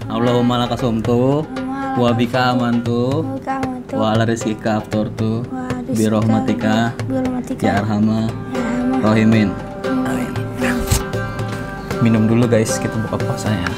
Allahumma lakasumtu wa bika amantu wa ala rizkika aftortu birahmatika ya arhamar rahimin. Amin. Minum dulu guys, kita buka puasanya.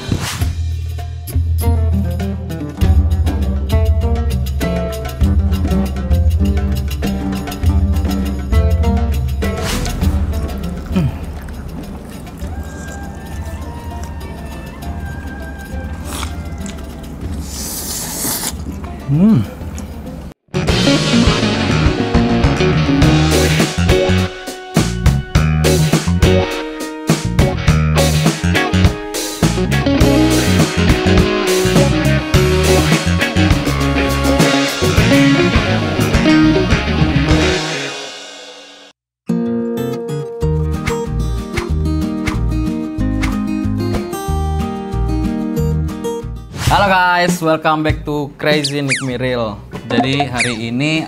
Halo guys, welcome back to Crazy Nick Miril. Jadi hari ini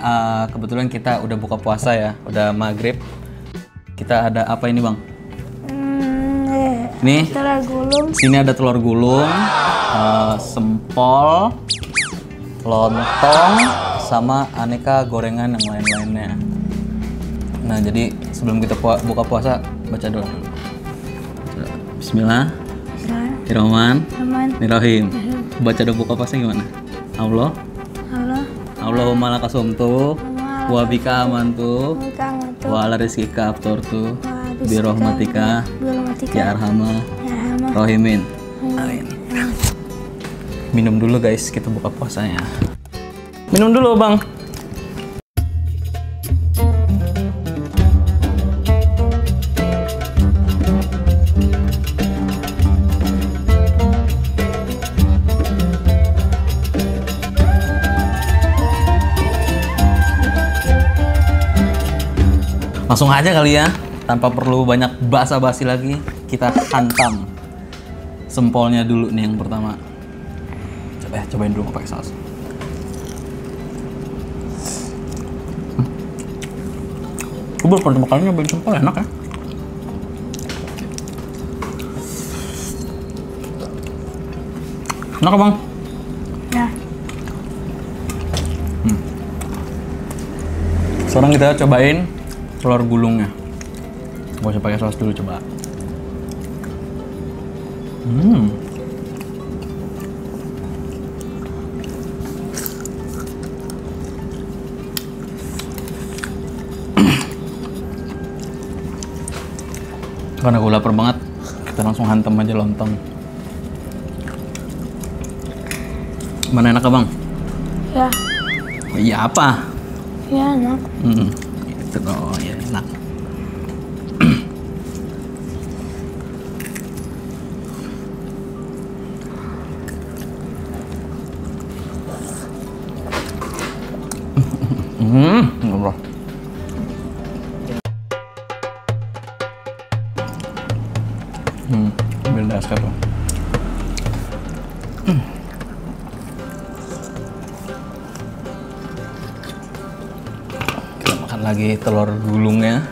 kebetulan kita udah buka puasa ya, udah maghrib. Kita ada apa ini bang? Nih, telur gulung. Sini ada telur gulung, sempol, lontong, sama aneka gorengan yang lain-lainnya. Nah jadi sebelum kita buka puasa, baca doa dulu. Bismillahirrahmanirrahim. Baca doa buka puasa gimana? Allahumma lakasumtu wa bika amantu wa ala rizkika aftortu birahmatika ya arhamar rahimin. Amin. Minum dulu guys, kita buka puasanya. Minum dulu bang. Langsung aja kali ya, tanpa perlu banyak basa-basi lagi, kita hantam sempolnya dulu nih yang pertama. Cobain dulu pakai saus. Gue baru pertama kali nyobain sempol, enak ya. Enak bang? Ya. Sekarang kita cobain telur gulungnya. Gak usah pakai saus dulu, coba. Karena gue lapar banget, kita langsung hantam aja lontong. Mana enak bang? Ya. Iya apa? Ya enak. Itu oh ya enak. Ngobrol. Ambil dasar tuh. Kita makan lagi telur gulungnya.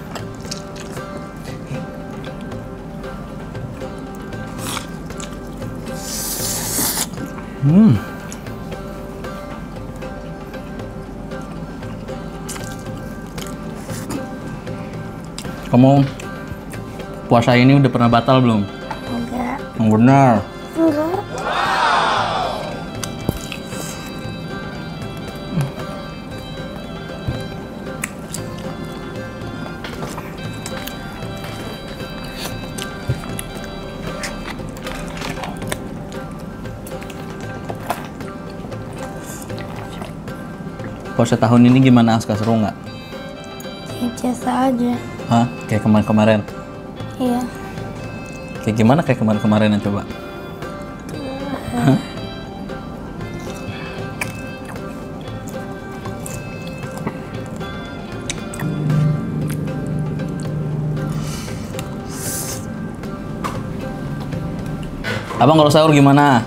Kamu puasa ini udah pernah batal belum? Enggak. Yang benar. Enggak. Puasa tahun ini gimana Aska, seru nggak? Ya, biasa aja. Hah? Kayak kemarin-kemarin? Iya. Kayak gimana kayak kemarin-kemarin coba? Hah? Abang kalau sahur gimana?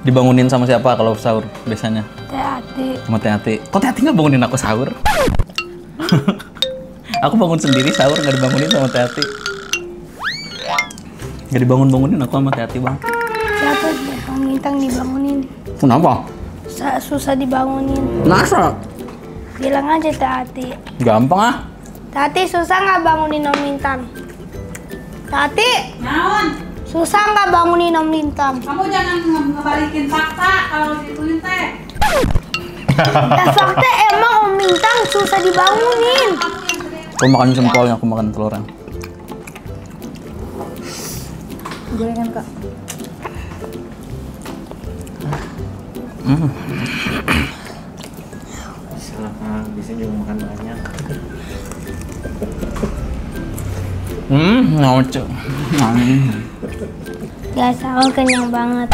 Dibangunin sama siapa kalau sahur biasanya? Teh-ati. Sama Teh-ati. Kok Teh-ati nggak bangunin aku sahur? Aku bangun sendiri sahur, nggak dibangunin sama Teh-ati. Nggak dibangun-bangunin aku sama Teh-ati bang. Siapa dipanggil? Mintang dibangunin. Kenapa? Susah dibangunin. Masa? Bilang aja Tati. Gampang ah. Tati susah nggak bangunin Om Lintang? Tati, Naon? susah nggak bangunin Om Lintang? Kamu jangan ngebalikin fakta kalau gituin teh. Ya fakta emang Om Lintang susah dibangunin. Aku makan jempolnya, aku makan telurnya. Gorengan Kak. Salah, bisa juga makan banyak. Ngocok. Biasa, aku kenyang banget.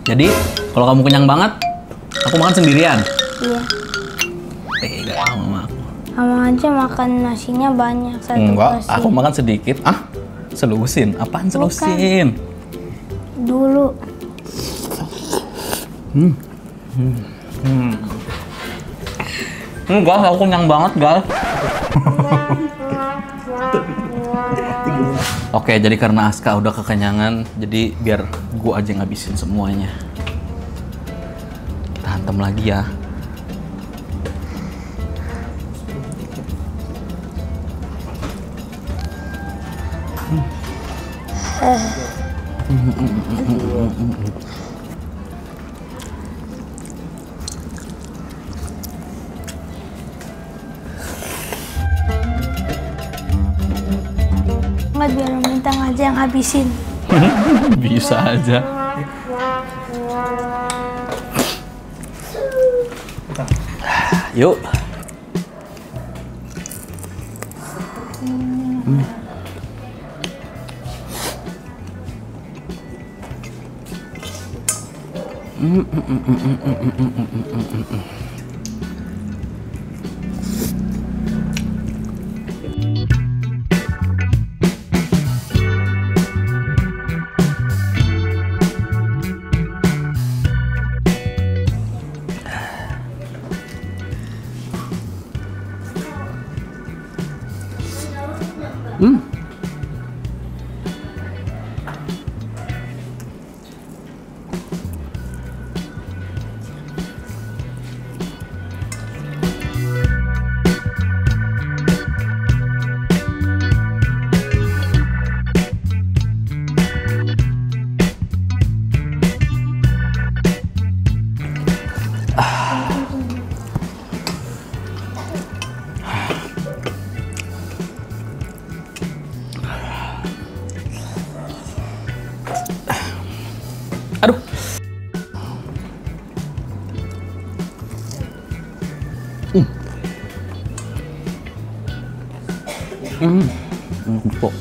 Jadi, kalau kamu kenyang banget, aku makan sendirian. Iya. Tega sama aku. Kamu aja makan nasinya banyak satu Enggak, porsi. aku makan sedikit. Ah, selusin. Apaan selusin? Dulu. Enggak, aku kenyang banget, guys. Oke, jadi karena Aska udah kekenyangan, jadi biar gua aja ngabisin semuanya. Kita hantam lagi ya. Nggak, biar Om Lintang aja yang habisin. Bisa aja. Yuk. Aduh. Empuk.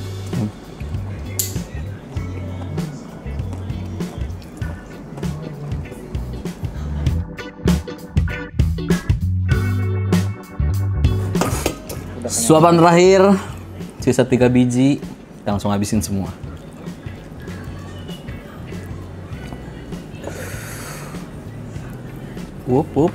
Suapan terakhir, sisa 3 biji, kita langsung habisin semua. Wup, wup.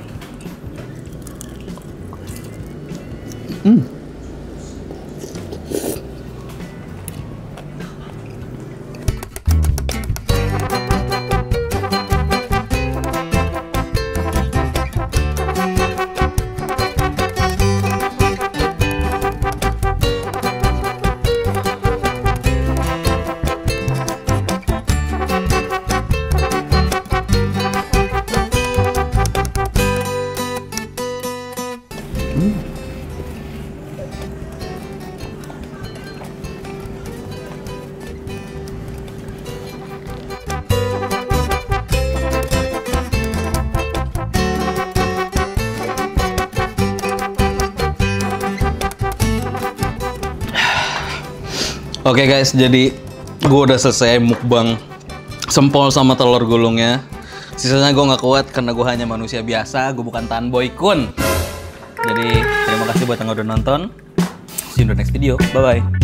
Oke guys, jadi gue udah selesai mukbang sempol sama telur gulungnya. Sisanya gue nggak kuat karena gue hanya manusia biasa, gue bukan Tanboy Kun. Jadi terima kasih buat yang udah nonton. See you in the next video, bye bye.